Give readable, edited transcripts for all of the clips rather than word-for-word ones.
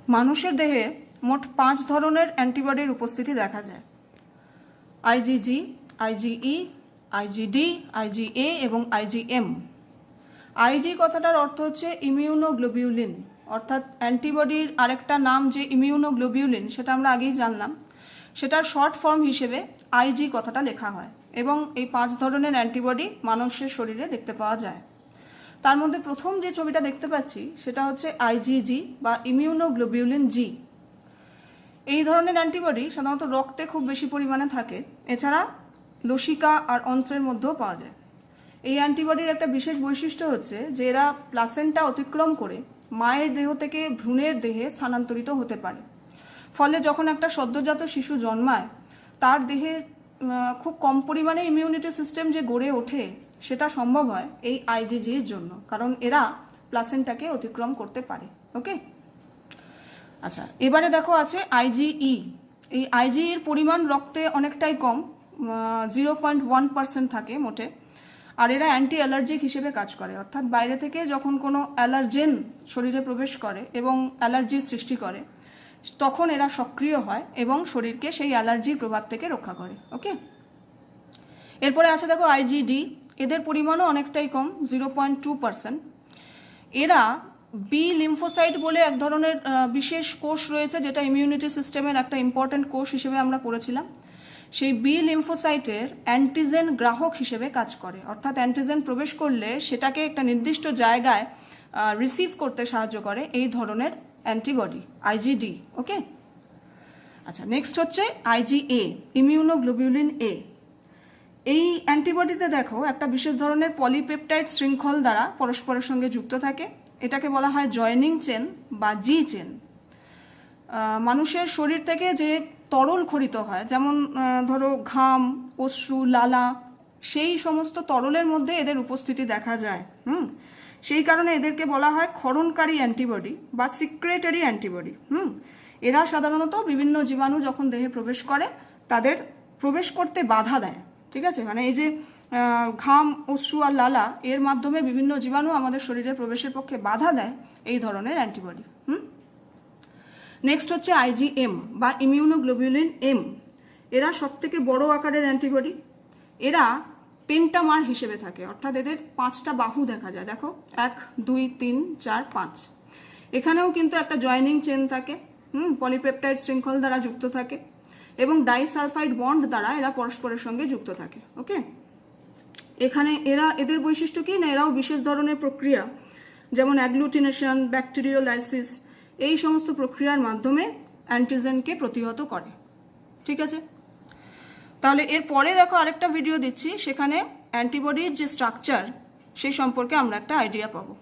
মানুষের দেহে মোট 5 ধরনের অ্যান্টিবডির উপস্থিতি দেখা যায়। আইজিজি, আইজিই, আইজিডি, আইজিএ এবং আইজিএম। আইজি কথাটার অর্থ হচ্ছে ইমিউনোগ্লোবিউলিন, অর্থাৎ অ্যান্টিবডির আরেকটা নাম যে ইমিউনোগ্লোবিউলিন সেটা আমরা আগেই জানলাম। সেটার শর্ট ফর্ম হিসেবে আইজি কথাটা লেখা হয় এবং এই 5 ধরনের অ্যান্টিবডি মানুষের শরীরে দেখতে পাওয়া যায়। তার মধ্যে প্রথম যে ছবিটা দেখতে পাচ্ছি সেটা হচ্ছে আইজিজি বা ইমিউনোগ্লোবিউলিন জি। এই ধরনের অ্যান্টিবডি সাধারণত রক্তে খুব বেশি পরিমাণে থাকে, এছাড়া লসিকা আর অন্ত্রের মধ্যেও পাওয়া যায়। এই অ্যান্টিবডির একটা বিশেষ বৈশিষ্ট্য হচ্ছে যে এরা প্লাসেন্টা অতিক্রম করে মায়ের দেহ থেকে ভ্রূণের দেহে স্থানান্তরিত হতে পারে। ফলে যখন একটা সদ্যজাত শিশু জন্মায় তার দেহে খুব কম পরিমাণে ইমিউনিটি সিস্টেম যে গড়ে ওঠে সেটা সম্ভব হয় এই আইজিজির জন্য, কারণ এরা প্লাসেন্টাকে অতিক্রম করতে পারে। ওকে, আচ্ছা, এবারে দেখো আছে আইজিই। এই আইজিইর পরিমাণ রক্তে অনেকটাই কম, 0.1% থাকে মোটে। আর এরা অ্যান্টি অ্যালার্জিক হিসেবে কাজ করে, অর্থাৎ বাইরে থেকে যখন কোনো অ্যালার্জেন শরীরে প্রবেশ করে এবং অ্যালার্জির সৃষ্টি করে তখন এরা সক্রিয় হয় এবং শরীরকে সেই অ্যালার্জির প্রভাব থেকে রক্ষা করে। ওকে, এরপরে আছে দেখো আইজিডি। এদের পরিমাণও অনেকটাই কম, 0.2%। এরা বি লিম্ফোসাইট বলে এক ধরনের বিশেষ কোষ রয়েছে যেটা ইমিউনিটি সিস্টেমের একটা ইম্পর্টেন্ট কোষ হিসেবে আমরা পড়েছিলাম। সেই বি লিম্ফোসাইটের অ্যান্টিজেন গ্রাহক হিসেবে কাজ করে, অর্থাৎ অ্যান্টিজেন প্রবেশ করলে সেটাকে একটা নির্দিষ্ট জায়গায় রিসিভ করতে সাহায্য করে এই ধরনের অ্যান্টিবডি আইজিডি। ওকে, আচ্ছা, নেক্সট হচ্ছে আইজিএ, ইমিউনোগ্লোবিউলিন এ। এই অ্যান্টিবডিতে দেখো একটা বিশেষ ধরনের পলিপেপটাইড শৃঙ্খল দ্বারা পরস্পরের সঙ্গে যুক্ত থাকে, এটাকে বলা হয় জয়েনিং চেন বা জি চেন। মানুষের শরীর থেকে যে তরল খরিত হয়, যেমন ধরো ঘাম, অশ্রু, লালা, সেই সমস্ত তরলের মধ্যে এদের উপস্থিতি দেখা যায়। সেই কারণে এদেরকে বলা হয় ক্ষরণকারী অ্যান্টিবডি বা সিক্রেটারি অ্যান্টিবডি। এরা সাধারণত বিভিন্ন জীবাণু যখন দেহে প্রবেশ করে তাদের প্রবেশ করতে বাধা দেয়। ঠিক আছে, মানে এই যে ঘাম, অশ্রু আর লালা, এর মাধ্যমে বিভিন্ন জীবাণু আমাদের শরীরে প্রবেশের পক্ষে বাধা দেয় এই ধরনের অ্যান্টিবডি। নেক্সট হচ্ছে আইজিএম বা ইমিউনোগ্লোবিউলিন এম। এরা সবথেকে বড় আকারের অ্যান্টিবডি। এরা পেন্টামার হিসেবে থাকে, অর্থাৎ এদের 5টা বাহু দেখা যায়। দেখো 1, 2, 3, 4, 5। এখানেও কিন্তু একটা জয়েনিং চেন থাকে, পলিপেপটাইড শৃঙ্খল দ্বারা যুক্ত থাকে এবং ডাইসালফাইড বন্ড দ্বারা এরা পরস্পরের সঙ্গে যুক্ত থাকে। ওকে, এখানে এদের বৈশিষ্ট্য কি না, এরাও বিশেষ ধরনের প্রক্রিয়া যেমন অ্যাগ্লুটিনেশন, ব্যাকটেরিওলাইসিস, এই সমস্ত প্রক্রিয়ার মাধ্যমে অ্যান্টিজেনকে প্রতিহত করে। ঠিক আছে, তাহলে এর পরে দেখো আরেকটা ভিডিও দিচ্ছি, সেখানে অ্যান্টিবডির যে স্ট্রাকচার সেই সম্পর্কে আমরা একটা আইডিয়া পাবো।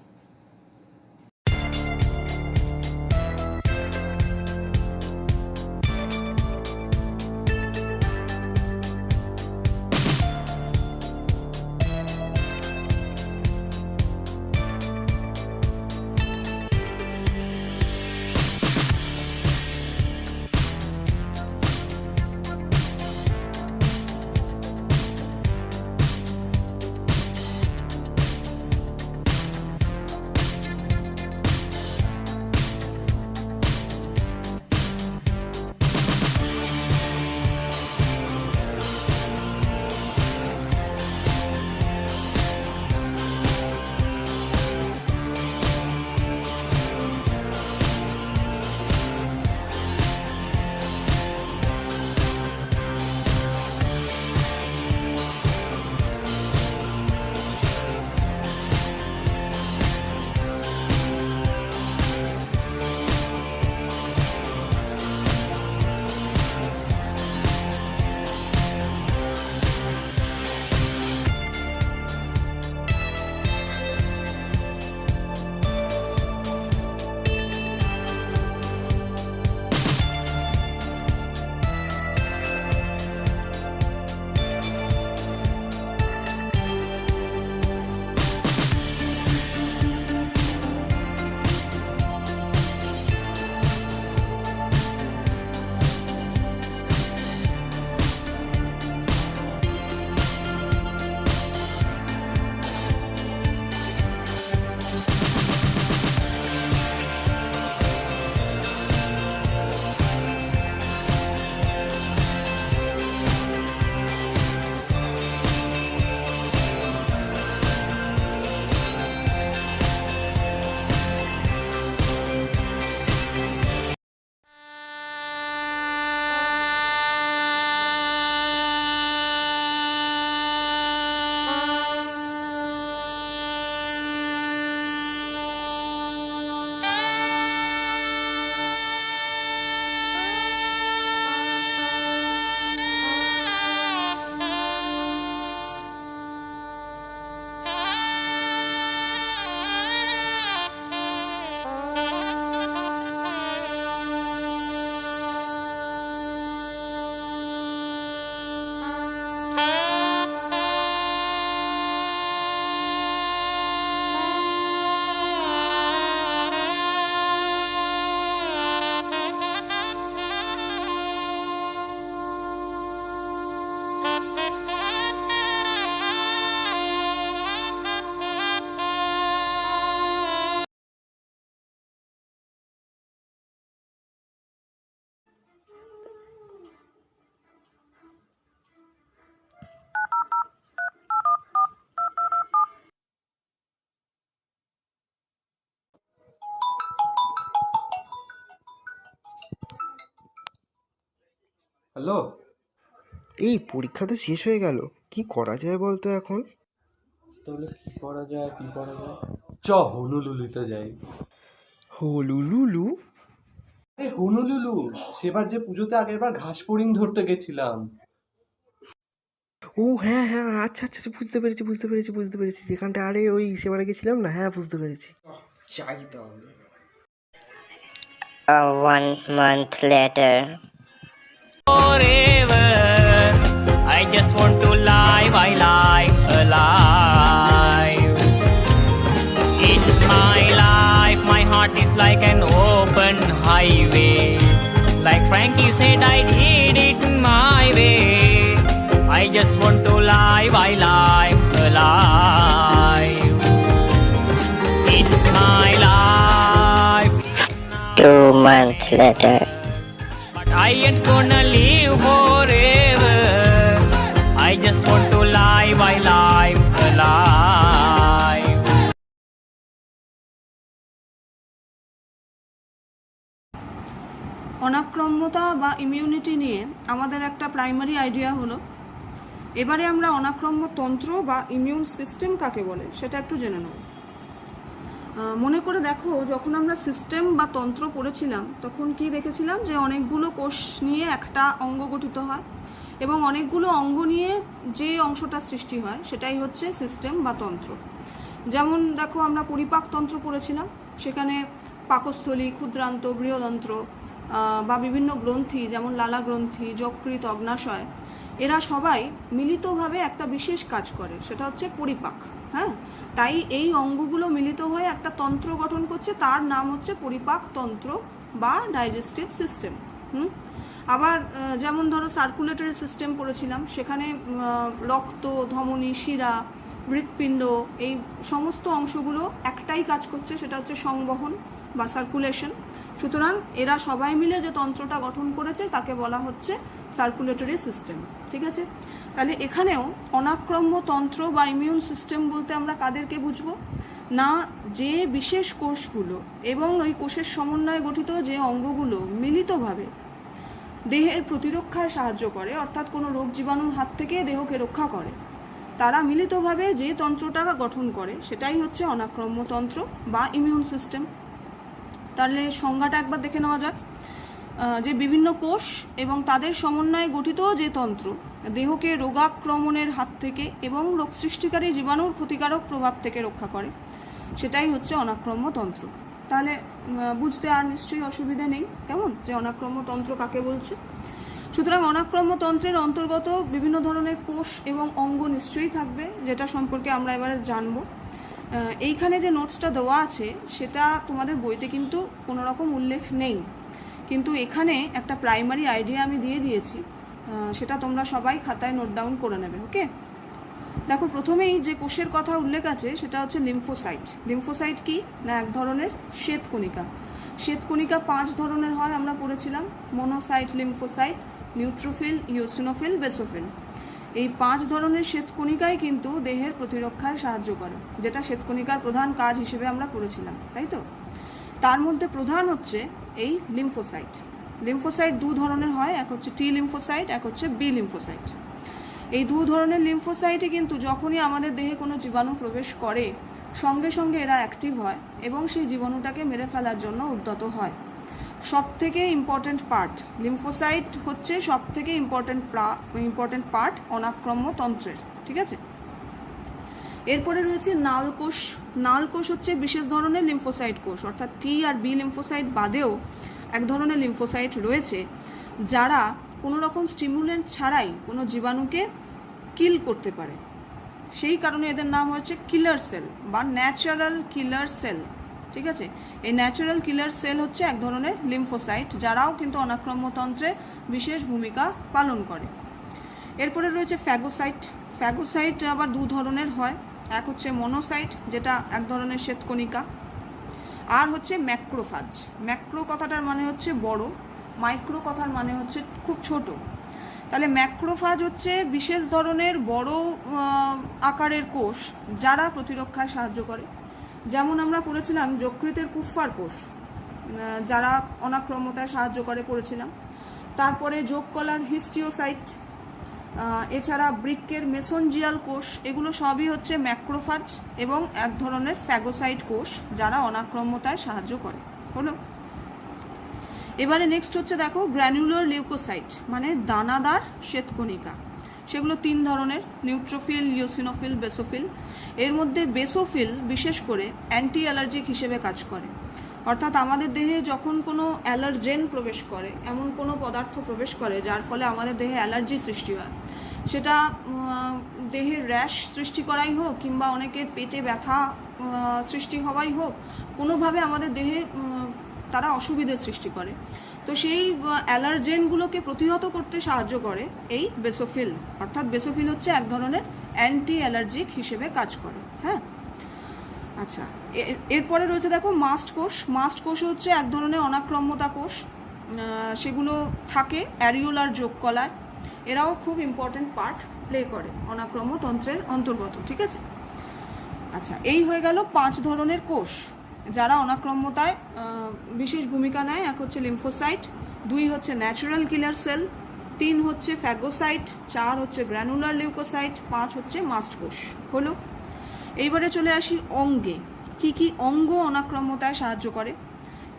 হ্যালো। এই পরীক্ষা তো শেষ হয়ে গেল, কি করা যায় বলতো এখন? তাহলে কি করা যায়? হনুলুলুতে যাই। হলুলুলু? হনুলুলু, সেবার যে পুজোতে আগের বার ঘাস ফড়িং ধরতে গেছিলাম। ও হ্যাঁ হ্যাঁ, আচ্ছা আচ্ছা, বুঝতে পেরেছি যেখানটা, আরে ওই সেবারে গেছিলাম না, হ্যাঁ বুঝতে পেরেছি। চাই তাহলে। One month later. Forever, I just want to live, I live alive. It's my life, my heart is like an open highway. Like Frankie said, I did it my way. I just want to live, I live alive. It's my life. 2 months later. But I ain't gonna live forever. I just want to live, I live alive. অনাক্রম্যতা বা immunity নিয়ে আমাদের একটা primary idea হলো। এবারে আমরা অনাক্রম্য তন্ত্র বা immune system কাকে বলে সেটা একটু জেনে নেব। মনে করে দেখো, যখন আমরা সিস্টেম বা তন্ত্র পড়েছিলাম তখন কি দেখেছিলাম যে অনেকগুলো কোষ নিয়ে একটা অঙ্গ গঠিত হয় এবং অনেকগুলো অঙ্গ নিয়ে যে অংশটা সৃষ্টি হয় সেটাই হচ্ছে সিস্টেম বা তন্ত্র। যেমন দেখো, আমরা পরিপাক তন্ত্র পড়েছিলাম, সেখানে পাকস্থলী, ক্ষুদ্রান্ত, গৃহযন্ত্র বা বিভিন্ন গ্রন্থি যেমন লালা গ্রন্থি, যকৃৎ, অগ্নাশয়, এরা সবাই মিলিতভাবে একটা বিশেষ কাজ করে, সেটা হচ্ছে পরিপাক। হ্যাঁ, তাই এই অঙ্গগুলো মিলিত হয়ে একটা তন্ত্র গঠন করছে, তার নাম হচ্ছে পরিপাক তন্ত্র বা ডাইজেস্টিভ সিস্টেম। আবার যেমন ধরো সার্কুলেটরি সিস্টেম পড়েছিলাম, সেখানে রক্ত, ধমনী, শিরা, হৃৎপিণ্ড, এই সমস্ত অংশগুলো একটাই কাজ করছে, সেটা হচ্ছে সংবহন বা সার্কুলেশন। সুতরাং এরা সবাই মিলে যে তন্ত্রটা গঠন করেছে তাকে বলা হচ্ছে সার্কুলেটরি সিস্টেম। ঠিক আছে, তাহলে এখানেও অনাক্রম্য তন্ত্র বা ইমিউন সিস্টেম বলতে আমরা কাদেরকে বুঝবো না, যে বিশেষ কোষগুলো এবং ওই কোষের সমন্বয়ে গঠিত যে অঙ্গগুলো মিলিতভাবে দেহের প্রতিরক্ষায় সাহায্য করে, অর্থাৎ কোনো রোগ জীবাণুর হাত থেকে দেহকে রক্ষা করে, তারা মিলিতভাবে যে তন্ত্রটা গঠন করে সেটাই হচ্ছে অনাক্রম্য তন্ত্র বা ইমিউন সিস্টেম। তাহলে সংজ্ঞাটা একবার দেখে নেওয়া যাক। যে বিভিন্ন কোষ এবং তাদের সমন্বয়ে গঠিত যে তন্ত্র দেহকে রোগাক্রমণের হাত থেকে এবং রোগ সৃষ্টিকারী জীবাণুর ক্ষতিকারক প্রভাব থেকে রক্ষা করে, সেটাই হচ্ছে অনাক্রম্য তন্ত্র। তাহলে বুঝতে আর নিশ্চয়ই অসুবিধা নেই, কেমন, যে অনাক্রম্য তন্ত্র কাকে বলছে। সুতরাং অনাক্রম্য তন্ত্রের অন্তর্গত বিভিন্ন ধরনের কোষ এবং অঙ্গ নিশ্চয়ই থাকবে, যেটা সম্পর্কে আমরা এবারে জানবো। এইখানে যে নোটসটা দেওয়া আছে সেটা তোমাদের বইতে কিন্তু কোনো রকম উল্লেখ নেই, কিন্তু এখানে একটা প্রাইমারি আইডিয়া আমি দিয়ে দিয়েছি, সেটা তোমরা সবাই খাতায় নোট ডাউন করে নেবে। ওকে, দেখো প্রথমেই যে কোষের কথা উল্লেখ আছে সেটা হচ্ছে লিম্ফোসাইট। লিম্ফোসাইট কি না, এক ধরনের শ্বেতকণিকা। শ্বেতকণিকা 5 ধরনের হয়, আমরা পড়েছিলাম, monocyte, lymphocyte, neutrophil, eosinophil, basophil. এই 5 ধরনের শ্বেতকণিকাই কিন্তু দেহের প্রতিরক্ষায় সাহায্য করে, যেটা শ্বেতকণিকার প্রধান কাজ হিসেবে আমরা পড়েছিলাম, তাই তো। তার মধ্যে প্রধান হচ্ছে এই লিম্ফোসাইট। লিম্ফোসাইট 2 ধরনের হয়, এক হচ্ছে টি লিম্ফোসাইট, এক হচ্ছে বি লিম্ফোসাইট। এই 2 ধরনের লিম্ফোসাইটই কিন্তু যখনই আমাদের দেহে কোনো জীবাণু প্রবেশ করে সঙ্গে সঙ্গে এরা অ্যাক্টিভ হয় এবং সেই জীবাণুটাকে মেরে ফেলার জন্য উদ্যত হয়। সব থেকে ইম্পর্টেন্ট পার্ট লিম্ফোসাইট হচ্ছে, সব থেকে ইম্পর্টেন্ট পার্ট অনাক্রম্য তন্ত্রের। ঠিক আছে, এরপরে রয়েছে নালকোষ। নালকোষ হচ্ছে বিশেষ ধরনের লিম্ফোসাইট কোষ, অর্থাৎ টি আর বি লিম্ফোসাইট বাদেও এক ধরনের লিম্ফোসাইট রয়েছে যারা কোনো রকম স্টিমুলেন্ট ছাড়াই কোনো জীবাণুকে কিল করতে পারে, সেই কারণে এদের নাম হচ্ছে কিলার সেল বা ন্যাচারাল কিলার সেল। ঠিক আছে, এই ন্যাচারাল কিলার সেল হচ্ছে এক ধরনের লিম্ফোসাইট, যারাও কিন্তু অনাক্রম্য তন্ত্রে বিশেষ ভূমিকা পালন করে। এরপরে রয়েছে ফ্যাগোসাইট। ফ্যাগোসাইট আবার 2 ধরনের হয়, এক হচ্ছে মনোসাইট, যেটা এক ধরনের শ্বেতকণিকা, আর হচ্ছে ম্যাক্রোফাজ। ম্যাক্রো কথাটার মানে হচ্ছে বড়, মাইক্রো কথার মানে হচ্ছে খুব ছোট। তাহলে ম্যাক্রোফাজ হচ্ছে বিশেষ ধরনের বড় আকারের কোষ যারা প্রতিরক্ষায় সাহায্য করে। যেমন আমরা পড়েছিলাম যকৃতের কুফফার কোষ যারা অনাক্রম্যতায় সাহায্য করে পড়েছিলাম। তারপরে যোগ কলার হিস্টিওসাইট, এছাড়া বৃক্কের মেসোনজিয়াল কোষ, এগুলো সবই হচ্ছে ম্যাক্রোফাজ এবং এক ধরনের ফ্যাগোসাইট কোষ যারা অনাক্রম্যতায় সাহায্য করে। হলো, এবারে নেক্সট হচ্ছে দেখো গ্র্যানুলার লিউকোসাইট, মানে দানাদার শ্বেতকণিকা। সেগুলো 3 ধরনের, নিউট্রোফিল, ইওসিনোফিল, বেসোফিল। এর মধ্যে বেসোফিল বিশেষ করে অ্যান্টি অ্যালার্জিক হিসেবে কাজ করে, অর্থাৎ আমাদের দেহে যখন কোনো অ্যালার্জেন প্রবেশ করে, এমন কোনো পদার্থ প্রবেশ করে যার ফলে আমাদের দেহে অ্যালার্জি সৃষ্টি হয়, সেটা দেহের র্যাশ সৃষ্টি করাই হোক কিংবা অনেকের পেটে ব্যথা সৃষ্টি হওয়াই হোক, কোনোভাবে আমাদের দেহে তারা অসুবিধে সৃষ্টি করে, তো সেই অ্যালার্জেনগুলোকে প্রতিহত করতে সাহায্য করে এই বেসোফিল। অর্থাৎ বেসোফিল হচ্ছে এক ধরনের অ্যান্টি অ্যালার্জিক হিসেবে কাজ করে। হ্যাঁ, আচ্ছা, এরপরে রয়েছে দেখো মাস্ট কোষ। মাস্ট কোষ হচ্ছে এক ধরনের অনাক্রম্যতা কোষ, সেগুলো থাকে অ্যারিওলার যোগ কলায়। এরাও খুব ইম্পর্টেন্ট পার্ট প্লে করে অনাক্রম্যতন্ত্রের অন্তর্গত। ঠিক আছে, আচ্ছা, এই হয়ে গেল 5 ধরনের কোষ যারা অনাক্রম্যতায় বিশেষ ভূমিকা নেয়। এক হচ্ছে লিম্ফোসাইট, 2 হচ্ছে ন্যাচারাল কিলার সেল, 3 হচ্ছে ফ্যাগোসাইট, 4 হচ্ছে গ্র্যানুলার লিউকোসাইট, 5 হচ্ছে মাস্ট কোষ। হলো, এইবারে চলে আসি অঙ্গে। কি কি অঙ্গ অনাক্রম্যতায় সাহায্য করে?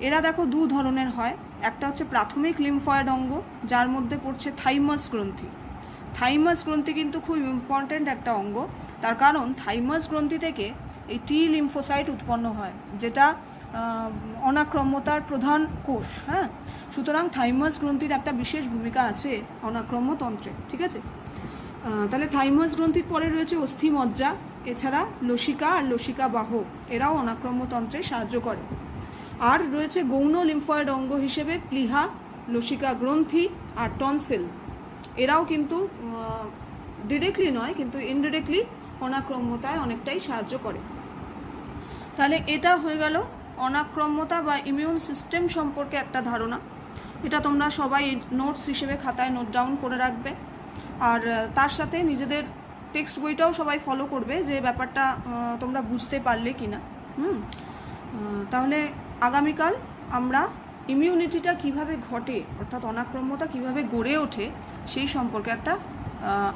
এরা দেখো 2 ধরনের হয়। একটা হচ্ছে প্রাথমিক লিম্ফয়েড অঙ্গ, যার মধ্যে পড়ছে থাইমাস গ্রন্থি। থাইমাস গ্রন্থি কিন্তু খুব ইম্পর্ট্যান্ট একটা অঙ্গ, তার কারণ থাইমাস গ্রন্থি থেকে এই টি লিম্ফোসাইট উৎপন্ন হয়, যেটা অনাক্রম্যতার প্রধান কোষ। হ্যাঁ, সুতরাং থাইমাস গ্রন্থির একটা বিশেষ ভূমিকা আছে অনাক্রম্যতন্ত্রে। ঠিক আছে, তাহলে থাইমাস গ্রন্থির পরে রয়েছে অস্থিমজ্জা, এছাড়া লসিকা আর লসিকা বাহ, এরাও অনাক্রম্যতন্ত্রে সাহায্য করে। আর রয়েছে গৌণ লিম্ফয়েড অঙ্গ হিসেবে প্লীহা, লসিকা গ্রন্থি আর টনসিল। এরাও কিন্তু ডিরেক্টলি নয়, কিন্তু ইনডিরেক্টলি অনাক্রম্যতায় অনেকটাই সাহায্য করে। তাহলে এটা হয়ে গেল অনাক্রম্যতা বা ইমিউন সিস্টেম সম্পর্কে একটা ধারণা। এটা তোমরা সবাই নোটস হিসেবে খাতায় নোট ডাউন করে রাখবে, আর তার সাথে নিজেদের টেক্সট বইটাও সবাই ফলো করবে যে ব্যাপারটা তোমরা বুঝতে পারলে কি না। তাহলে আগামীকাল আমরা ইমিউনিটিটা কিভাবে ঘটে, অর্থাৎ অনাক্রম্যতা কিভাবে গড়ে ওঠে, সেই সম্পর্কে একটা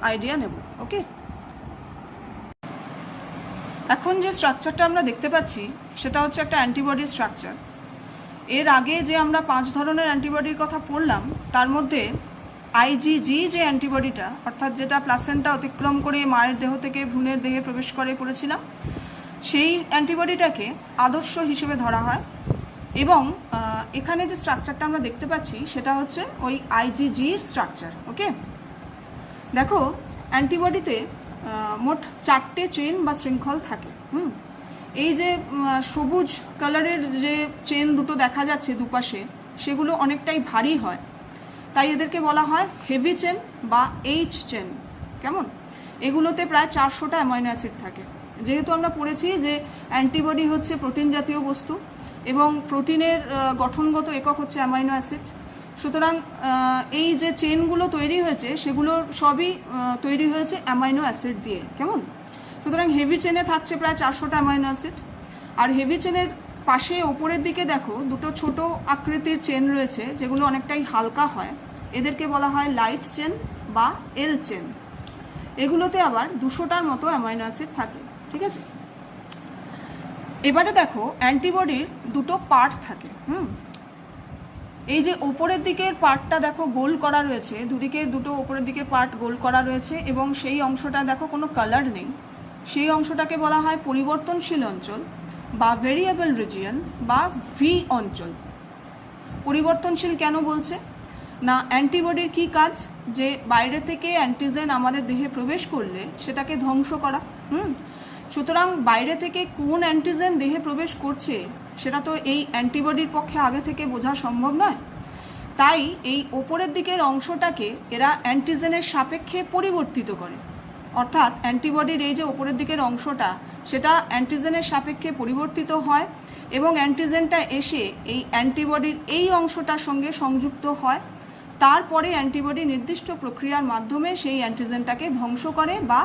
আইডিয়া নেব। ওকে, এখন যে স্ট্রাকচারটা আমরা দেখতে পাচ্ছি সেটা হচ্ছে একটা অ্যান্টিবডি স্ট্রাকচার। এর আগে যে আমরা 5 ধরনের অ্যান্টিবডির কথা পড়লাম, তার মধ্যে আইজিজি যে অ্যান্টিবডিটা, অর্থাৎ যেটা প্লাসেন্টা অতিক্রম করে মায়ের দেহ থেকে ভ্রূণের দেহে প্রবেশ করে পড়েছিলাম, সেই অ্যান্টিবডিটাকে আদর্শ হিসেবে ধরা হয়। এবং এখানে যে স্ট্রাকচারটা আমরা দেখতে পাচ্ছি সেটা হচ্ছে ওই আইজিজির স্ট্রাকচার। ওকে, দেখো অ্যান্টিবডিতে মোট 4টে চেন বা শৃঙ্খল থাকে। এই যে সবুজ কালারের যে চেন দুটো দেখা যাচ্ছে দুপাশে, সেগুলো অনেকটাই ভারী হয়, তাই এদেরকে বলা হয় হেভি চেন বা এইচ চেন। কেমন, এগুলোতে প্রায় 400টা অ্যামাইনো অ্যাসিড থাকে। যেহেতু আমরা পড়েছি যে অ্যান্টিবডি হচ্ছে প্রোটিন জাতীয় বস্তু এবং প্রোটিনের গঠনগত একক হচ্ছে অ্যামাইনো অ্যাসিড, সুতরাং এই যে চেনগুলো তৈরি হয়েছে সেগুলো সবই তৈরি হয়েছে অ্যামাইনো অ্যাসিড দিয়ে। কেমন, সুতরাং হেভি চেনে থাকছে প্রায় 400টা অ্যামাইনো অ্যাসিড। আর হেভি চেনের পাশে ওপরের দিকে দেখো 2টো ছোট আকৃতির চেন রয়েছে, যেগুলো অনেকটাই হালকা হয়, এদেরকে বলা হয় লাইট চেন বা এল চেন। এগুলোতে আবার 200টার মতো অ্যামাইনো অ্যাসিড থাকে। ঠিক আছে, এবারে দেখো অ্যান্টিবডির 2টো পার্ট থাকে। এই যে ওপরের দিকের পার্টটা দেখো গোল করা রয়েছে, দুদিকে 2টো ওপরের দিকের পার্ট গোল করা রয়েছে এবং সেই অংশটা দেখো কোনো কালার নেই, সেই অংশটাকে বলা হয় পরিবর্তনশীল অঞ্চল বা ভেরিয়েবল রিজিয়ন বা ভি অঞ্চল। পরিবর্তনশীল কেন বলছে না, অ্যান্টিবডির কি কাজ, যে বাইরে থেকে অ্যান্টিজেন আমাদের দেহে প্রবেশ করলে সেটাকে ধ্বংস করা। সুতরাং বাইরে থেকে কোন অ্যান্টিজেন দেহে প্রবেশ করছে সেটা তো এই অ্যান্টিবডির পক্ষে আগে থেকে বোঝা সম্ভব নয়, তাই এই ওপরের দিকের অংশটাকে এরা অ্যান্টিজেনের সাপেক্ষে পরিবর্তিত করে। অর্থাৎ অ্যান্টিবডির এই যে ওপরের দিকের অংশটা, সেটা অ্যান্টিজেনের সাপেক্ষে পরিবর্তিত হয় এবং অ্যান্টিজেনটা এসে এই অ্যান্টিবডির এই অংশটার সঙ্গে সংযুক্ত হয়। তারপরে অ্যান্টিবডি নির্দিষ্ট প্রক্রিয়ার মাধ্যমে সেই অ্যান্টিজেনটাকে ধ্বংস করে বা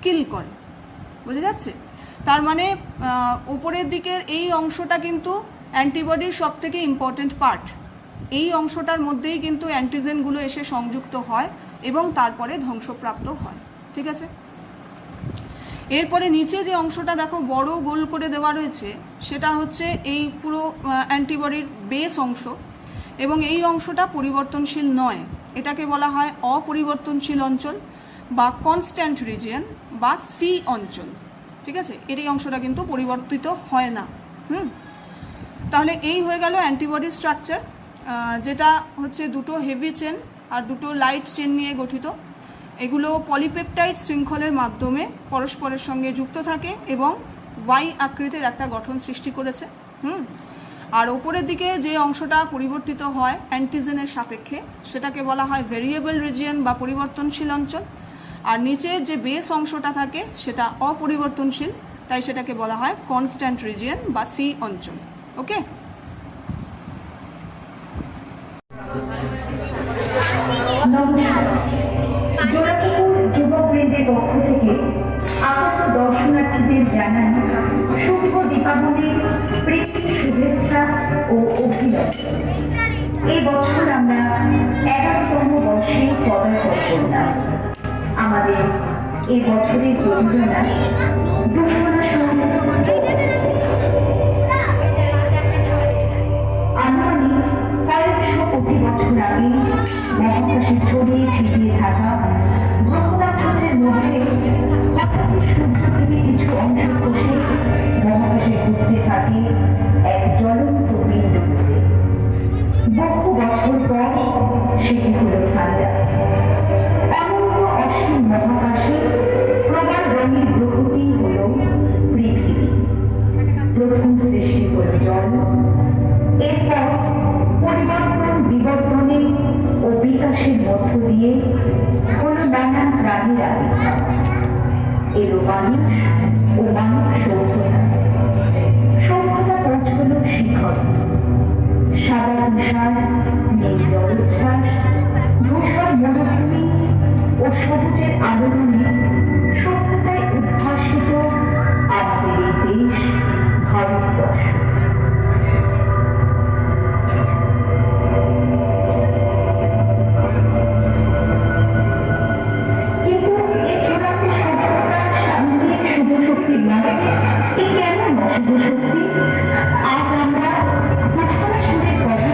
কিল করে। বোঝা যাচ্ছে? তার মানে ওপরের দিকের এই অংশটা কিন্তু অ্যান্টিবডির সবথেকে ইম্পর্টেন্ট পার্ট। এই অংশটার মধ্যেই কিন্তু অ্যান্টিজেনগুলো এসে সংযুক্ত হয় এবং তারপরে ধ্বংসপ্রাপ্ত হয়। ঠিক আছে, এরপরে নিচে যে অংশটা দেখো বড় গোল করে দেওয়া রয়েছে, সেটা হচ্ছে এই পুরো অ্যান্টিবডির বেস অংশ, এবং এই অংশটা পরিবর্তনশীল নয়। এটাকে বলা হয় অপরিবর্তনশীল অঞ্চল বা কনস্ট্যান্ট রিজিয়ন বা সি অঞ্চল। ঠিক আছে, এর এই অংশটা কিন্তু পরিবর্তিত হয় না। তাহলে এই হয়ে গেল অ্যান্টিবডি স্ট্রাকচার, যেটা হচ্ছে দুটো হেভি চেন আর দুটো লাইট চেন নিয়ে গঠিত। এগুলো পলিপেপটাইড শৃঙ্খলের মাধ্যমে পরস্পরের সঙ্গে যুক্ত থাকে এবং ওয়াই আকৃতির একটা গঠন সৃষ্টি করেছে। আর ওপরের দিকে যে অংশটা পরিবর্তিত হয় অ্যান্টিজেনের সাপেক্ষে, সেটাকে বলা হয় ভেরিয়েবল রিজিয়ন বা পরিবর্তনশীল অঞ্চল। আর নিচের যে বেস অংশটা থাকে সেটা অপরিবর্তনশীল, তাই সেটাকে বলা হয় কনস্ট্যান্ট রিজিয়ন বা সি অঞ্চল। ওকে, জোড়াপুকুর যুবকবৃন্দের পক্ষ থেকে আগত দর্শনার্থীদের জানান শুভ দীপাবলির প্রীতি শুভেচ্ছা ও অভিনন্দন। এই বছর আমরা 11তম বর্ষে পদার্পণ করলাম। আমাদের এই বছরের যোজনা দূষণা আনুমানিক কয়েকশো কোটি বছর আগে মহাকাশে ছড়িয়ে ছিটিয়ে থাকা গ্রহনক্ষত্রের মধ্যে হঠাৎ সূর্য থেকে কিছু অংশ খসে মহাকাশে ঘুরতে থাকে এক জ্বলন্ত বিন্দুতে। বহু বছর পর সেটি হল ঠান্ডা। অনন্ত অসীম মহাকাশে প্রবল রঙের গ্রহটি হল পৃথিবী। প্রথম সৃষ্টি হল জল, এরপর পরিবর্তন বিবর্তনে ও বিকাশের মধ্য দিয়ে হল নানান প্রাণীর আবির্ভাব। এলো মানুষ ও মানব সভ্যতা। সভ্যতা পৌঁছল শিখর। সাদা তুষার, নীল জলোচ্ছ্বাস, ধূসর মরুভূমি ও সবুজের আলোড়নে সভ্যতায় উদ্ভাসিত আমাদের এই দেশ ভারতবর্ষ। কিন্তু এই চূড়ান্ত সভ্যতার সাময়িক শুভ শক্তির মাঝে এই কেমন অশুভ শক্তি? আজ আমরা ঘোষণা শুনে করি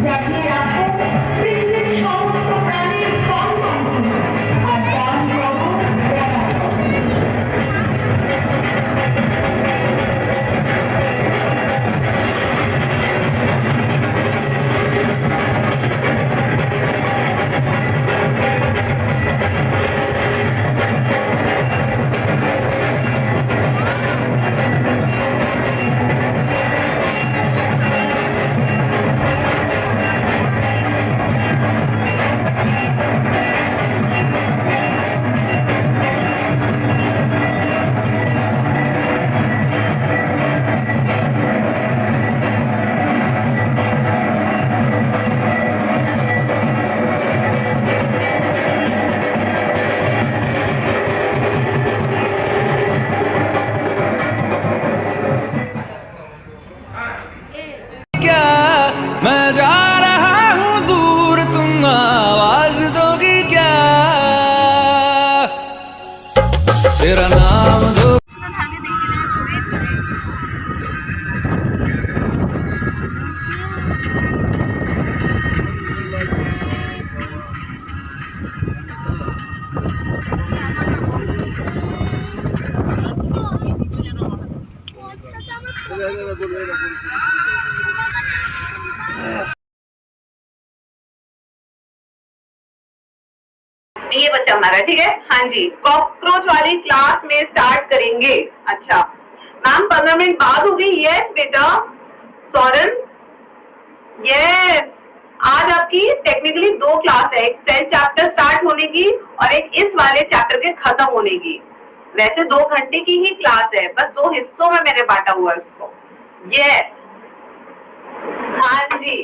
জাগিয়ে রাখো পৃথিবীর সমস্ত প্রাণীর স্পন্দন আর দান করো প্রেরণা। क्या मैं जा रहा हूँ दूर तुम आवाज दोगी क्या तेरा नाम दो ये बच्चा हमारा, ठीक है। हाँ जी, कॉकरोच वाली क्लास में स्टार्ट करेंगे। अच्छा मैम 15 मिनट बाद होगी। यस बेटा सौरन, यस। आज आपकी टेक्निकली 2 क्लास है, एक सेल चैप्टर स्टार्ट होने की और एक इस वाले चैप्टर के खत्म होने की। वैसे 2 घंटे की ही क्लास है, बस 2 हिस्सों में मैंने बांटा हुआ है उसको। यस हाँ जी।